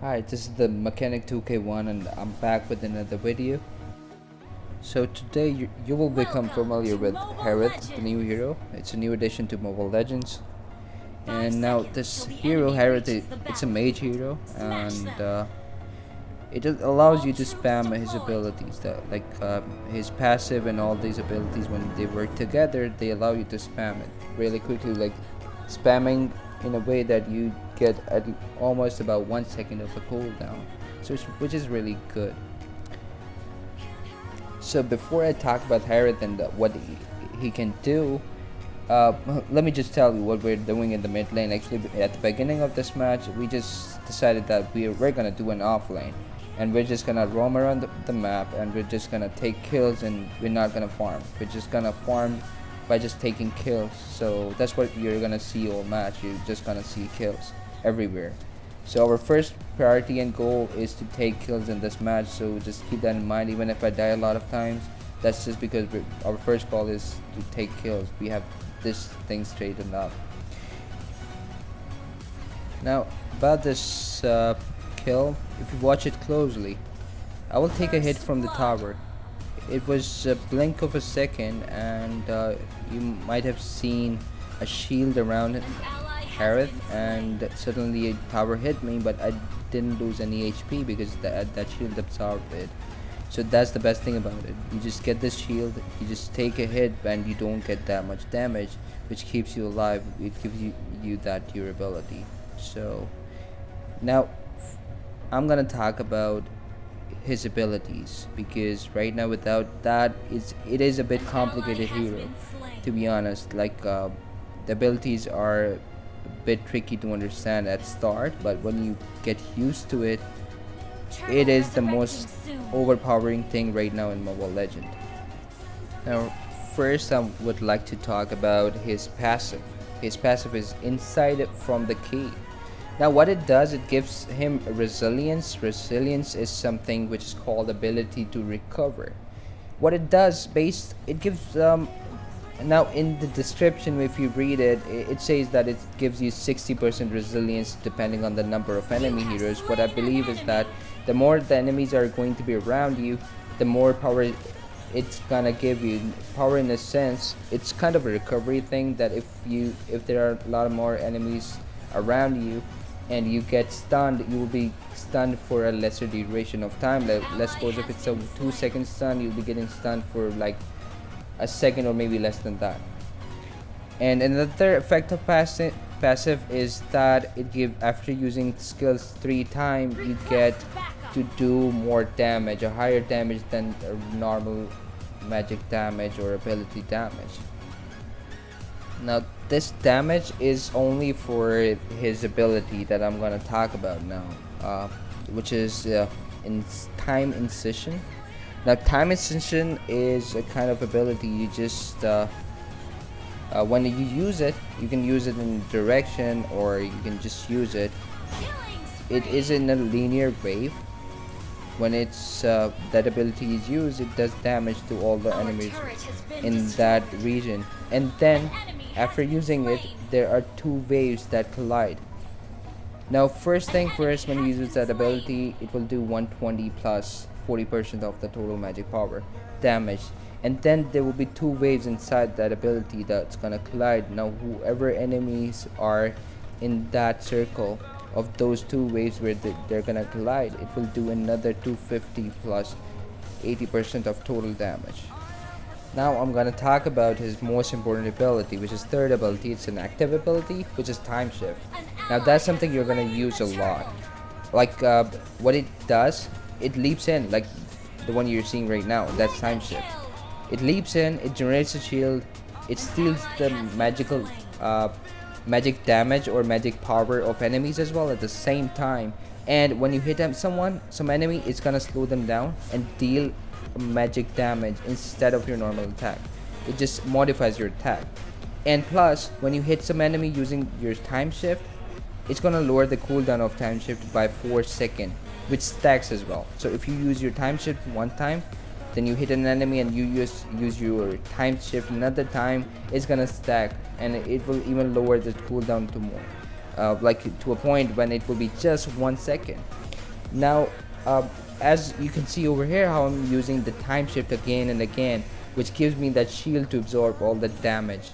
Hi, this is the Mechanic 2K1 and I'm back with another video. So today you will become familiar with Harith, the new hero. It's a new addition to Mobile Legends. And now this hero, Harith, it's a mage hero and it allows you to spam his abilities. His passive and all these abilities, when they work together, they allow you to spam it really quickly, like spamming in a way that you get at almost about 1 second of a cooldown, which is really good. So before I talk about Harith and what he can do, let me just tell you what we're doing in the mid lane. Actually, at the beginning of this match, we just decided that we're gonna do an off lane, and we're just gonna roam around the map, and we're just gonna take kills, and we're not gonna farm. We're just gonna farm by just taking kills. So that's what you're gonna see all match. You're just gonna see kills everywhere. So our first priority and goal is to take kills in this match, so just keep that in mind. Even if I die a lot of times, that's just because our first goal is to take kills. We have this thing straightened up. Now about this kill, if you watch it closely, I will take a hit from the tower. It was a blink of a second, and you might have seen a shield around Harith, and suddenly a tower hit me, but I didn't lose any HP because that shield absorbed it. So that's the best thing about it. You just get this shield, you just take a hit, and you don't get that much damage, which keeps you alive. It gives you that durability. So now I'm gonna talk about his abilities, because right now without that it is a bit complicated hero, to be honest. The abilities are a bit tricky to understand at start, but when you get used to it, it is the most overpowering thing right now in Mobile Legend. Now first I would like to talk about his passive. His passive is Inside from the Key. Now what it does, it gives him resilience. Resilience is something which is called ability to recover. What it does, it gives now in the description, if you read it, it says that it gives you 60% resilience depending on the number of enemy heroes. What I believe is that the more the enemies are going to be around you, the more power it's gonna give you. Power in a sense, it's kind of a recovery thing, that if there are a lot more enemies around you and you get stunned, you will be stunned for a lesser duration of time. Let's suppose if it's a 2-second stun, you'll be getting stunned for like a second or maybe less than that. And another effect of passive is that after using skills 3 times, you get to do more damage, a higher damage than a normal magic damage or ability damage. Now this damage is only for his ability that I'm gonna talk about now, which is in Time Incision. Now Time Incision is a kind of ability you just when you use it, you can use it in direction, or you can just use it. It is in a linear wave. When it's that ability is used, it does damage to all the enemies in that region, and then after using it, there are 2 waves that collide. Now first thing first, when you use that ability, it will do 120 plus 40% of the total magic power damage, and then there will be 2 waves inside that ability that's gonna collide. Now whoever enemies are in that circle of those 2 waves where they're gonna collide, it will do another 250 plus 80% of total damage. Now I'm gonna talk about his most important ability, which is third ability. It's an active ability, which is Time Shift. Now that's something you're gonna use a lot. What it does, it leaps in, like the one you're seeing right now. That's Time Shift. It leaps in, it generates a shield, it steals the magic damage or magic power of enemies as well at the same time. And when you hit some enemy, it's gonna slow them down and deal magic damage instead of your normal attack. It just modifies your attack. And plus, when you hit some enemy using your Time Shift, it's gonna lower the cooldown of Time Shift by 4 seconds, which stacks as well. So if you use your Time Shift one time, then you hit an enemy and you use your Time Shift another time, it's gonna stack, and it will even lower the cooldown to more, to a point when it will be just 1 second. Now, as you can see over here, how I'm using the time shift again and again, which gives me that shield to absorb all the damage.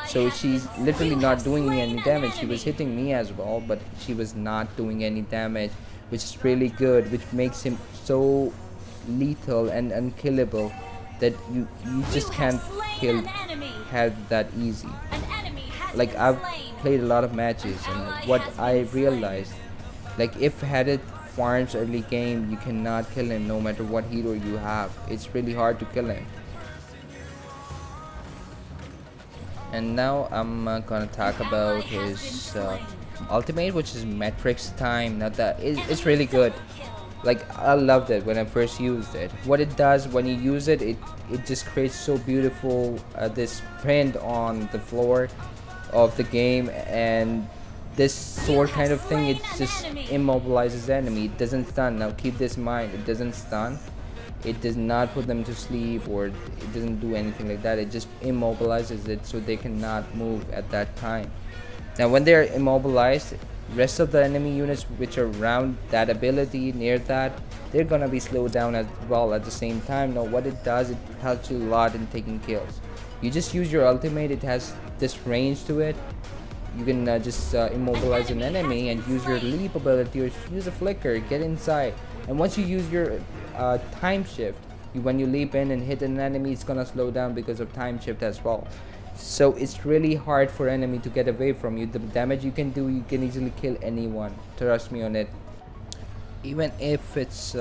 So she's literally not doing me any damage. She was hitting me as well, but she was not doing any damage, which is really good, which makes him so lethal and unkillable that you just can't kill her that easy. Like, I've played a lot of matches, and what I realized, like, if Harith farms early game, you cannot kill him no matter what hero you have. It's really hard to kill him. And now I'm gonna talk about his ultimate, which is Matrix Time. Now that it's really good. Like, I loved it when I first used it. What it does when you use it, it just creates so beautiful this print on the floor of the game, and this sword kind of thing, it just immobilizes the enemy. It doesn't stun. Now keep this in mind, it doesn't stun, it does not put them to sleep, or it doesn't do anything like that. It just immobilizes it so they cannot move at that time. Now when they're immobilized, rest of the enemy units which are around that ability, near that, they're gonna be slowed down as well at the same time. Now what it does, it helps you a lot in taking kills. You just use your ultimate, it has this range to it. You can just immobilize an enemy and use your leap ability, or use a flicker, get inside. And once you use your time shift, when you leap in and hit an enemy, it's gonna slow down because of time shift as well. So it's really hard for enemy to get away from you. The damage you can do, you can easily kill anyone, trust me on it. Even if it's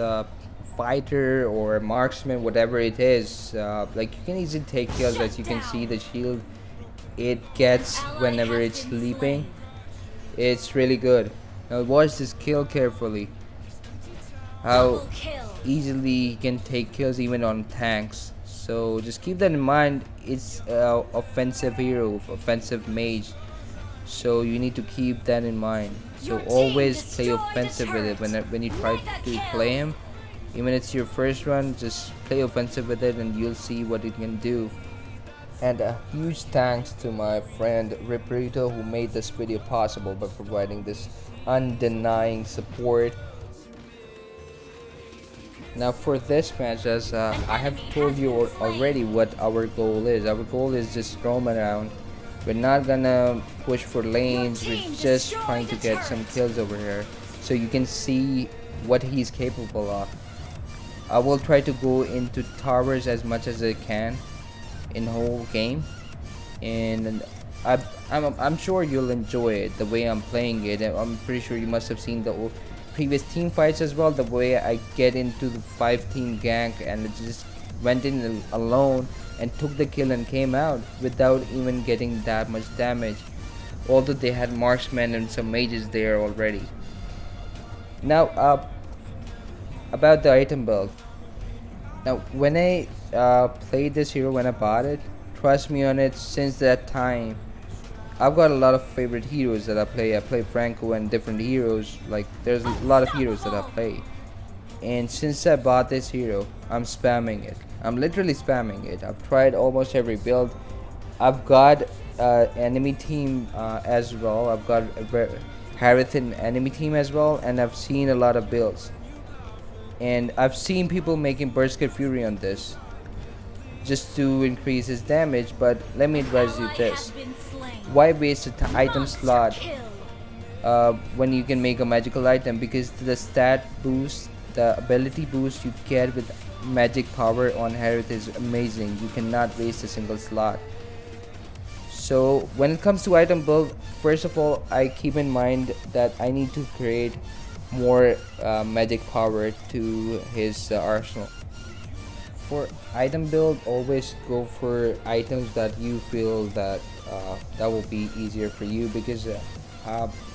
fighter or marksman, whatever it is, like, you can easily take kills. As you can see, the shield it gets whenever it's leaping, it's really good. Now watch this kill carefully, how easily he can take kills even on tanks. So just keep that in mind. It's offensive hero, offensive mage, so you need to keep that in mind. So always play offensive with it when you try to play him. Even if it's your first run, just play offensive with it and you'll see what it can do. And a huge thanks to my friend Harith Pro, who made this video possible by providing this undenying support. Now for this match, as I have told you already what our goal is. Our goal is just roam around. We're not gonna push for lanes, we're just trying to get some kills over here, so you can see what he's capable of. I will try to go into towers as much as I can in the whole game, and I'm sure you'll enjoy it the way I'm playing it. I'm pretty sure you must have seen the previous team fights as well, the way I get into the 5-team gank and just went in alone and took the kill and came out without even getting that much damage, although they had marksmen and some mages there already. Now about the item build. Now when I played this hero, when I bought it, trust me on it, since that time I've got a lot of favorite heroes that I play. I play Franco and different heroes. Like, there's a lot of heroes that I play, and since I bought this hero, I'm spamming it. I'm literally spamming it. I've tried almost every build. I've got enemy team as well. I've got Harith in enemy team as well, and I've seen a lot of builds, and I've seen people making Berserker Fury on this just to increase his damage. But let me advise you this: why waste an item slot when you can make a magical item? Because the stat boost, the ability boost you get with magic power on Harith is amazing. You cannot waste a single slot. So when it comes to item build, first of all, I keep in mind that I need to create more magic power to his arsenal. For item build, always go for items that you feel that that will be easier for you, because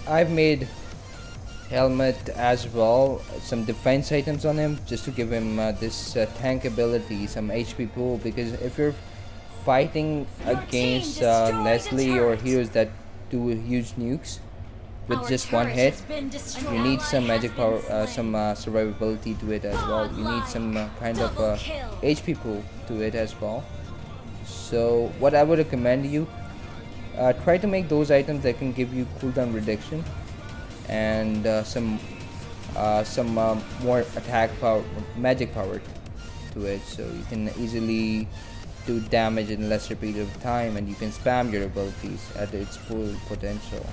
I've made helmet as well, some defense items on him, just to give him this tank ability, some HP pool, because if you're fighting against Leslie or heroes that do huge nukes with just one hit, you need some magic power, some survivability to it as well. You need some kind of HP pool to it as well. So what I would recommend you, try to make those items that can give you cooldown reduction and some some more attack power, magic power to it, so you can easily do damage in lesser period of time, and you can spam your abilities at its full potential.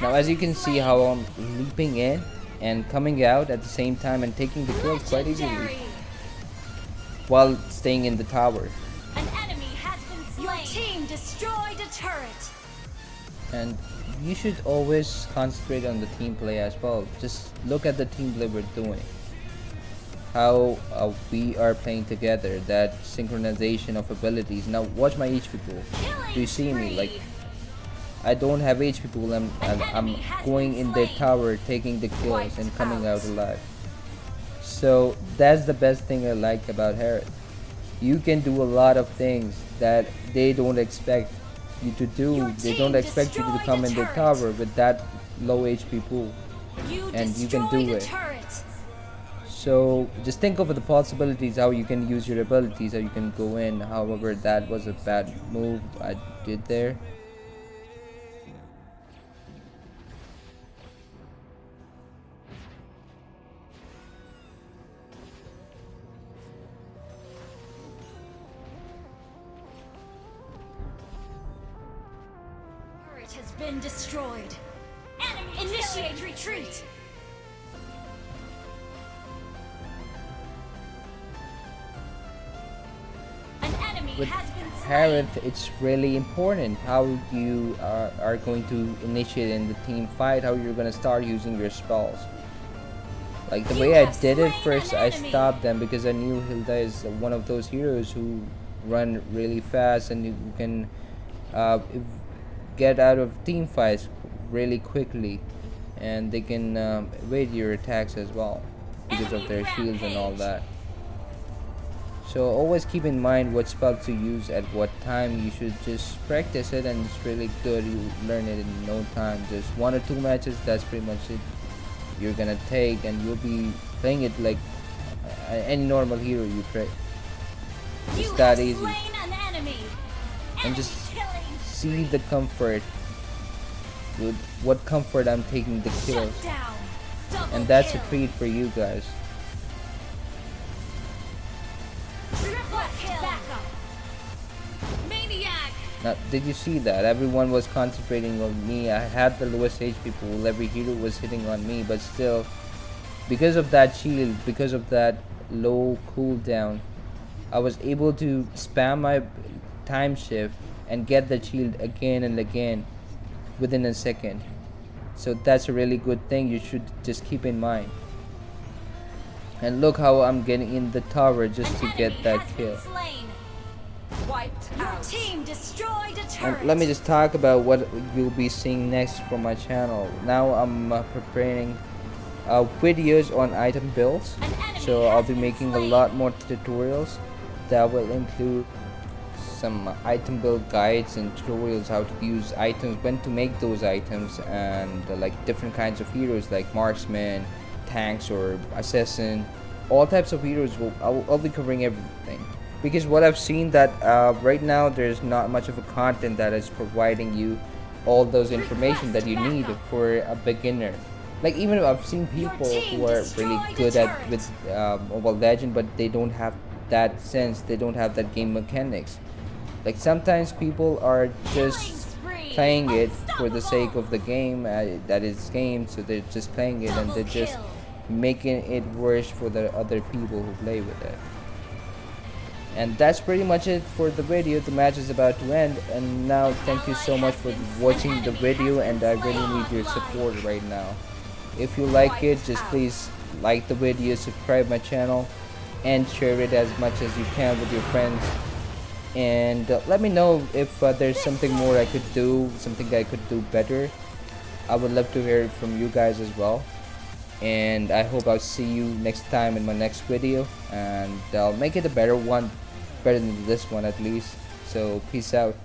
Now as you can see how I'm leaping in and coming out at the same time and taking the kills quite easily while staying in the tower. An enemy has been slain. Your team destroyed a turret. And you should always concentrate on the team play as well. Just look at the team play we're doing, how we are playing together, that synchronization of abilities. Now watch my HP pool. Do you see me? Like, I don't have HP pool, I'm going in their tower, taking the kills and coming out alive. So that's the best thing I like about Harith. You can do a lot of things that they don't expect you to do. They don't expect you to come in their tower with that low HP pool, and you can do it. So just think of the possibilities, how you can use your abilities, how you can go in. However, that was a bad move I did there. Turret has been destroyed. Enemy initiate retreat. With Harith, it's really important how you are going to initiate in the team fight, how you're going to start using your spells. Like the way I did it first, I stopped them because I knew Hilda is one of those heroes who run really fast and you can get out of team fights really quickly, and they can evade your attacks as well because of their shields and all that. So always keep in mind what spell to use at what time. You should just practice it, and it's really good. You learn it in no time. Just 1 or 2 matches, that's pretty much it you're gonna take, and you'll be playing it like any normal hero you play. It's that easy. And just see the comfort, with what comfort I'm taking the kills, and that's a treat for you guys. Now, did you see that? Everyone was concentrating on me. I had the lowest HP pool. Every hero was hitting on me, but still, because of that shield, because of that low cooldown, I was able to spam my time shift and get the shield again and again within a second. So that's a really good thing. You should just keep in mind. And look how I'm getting in the tower just to get that kill. Your team destroyed a turret. And let me just talk about what you'll be seeing next from my channel. Now I'm preparing videos on item builds, so I'll be making a lot more tutorials that will include some item build guides and tutorials, how to use items, when to make those items, and like different kinds of heroes like marksman, tanks, or assassin. All types of heroes. I'll be covering everything, because what I've seen that right now there's not much of a content that is providing you all those information that you need for a beginner. Like, even I've seen people who are really good at with Mobile Legend, but they don't have that sense, they don't have that game mechanics. Like, sometimes people are just playing it for the sake of the game, that is game, so they're just playing it and they're just making it worse for the other people who play with it. And that's pretty much it for the video. The match is about to end, and now thank you so much for watching the video, and I really need your support right now. If you like it, just please like the video, subscribe my channel, and share it as much as you can with your friends. And let me know if there's something more I could do, something I could do better. I would love to hear it from you guys as well. And I hope I'll see you next time in my next video, and I'll make it a better one, better than this one at least. So peace out.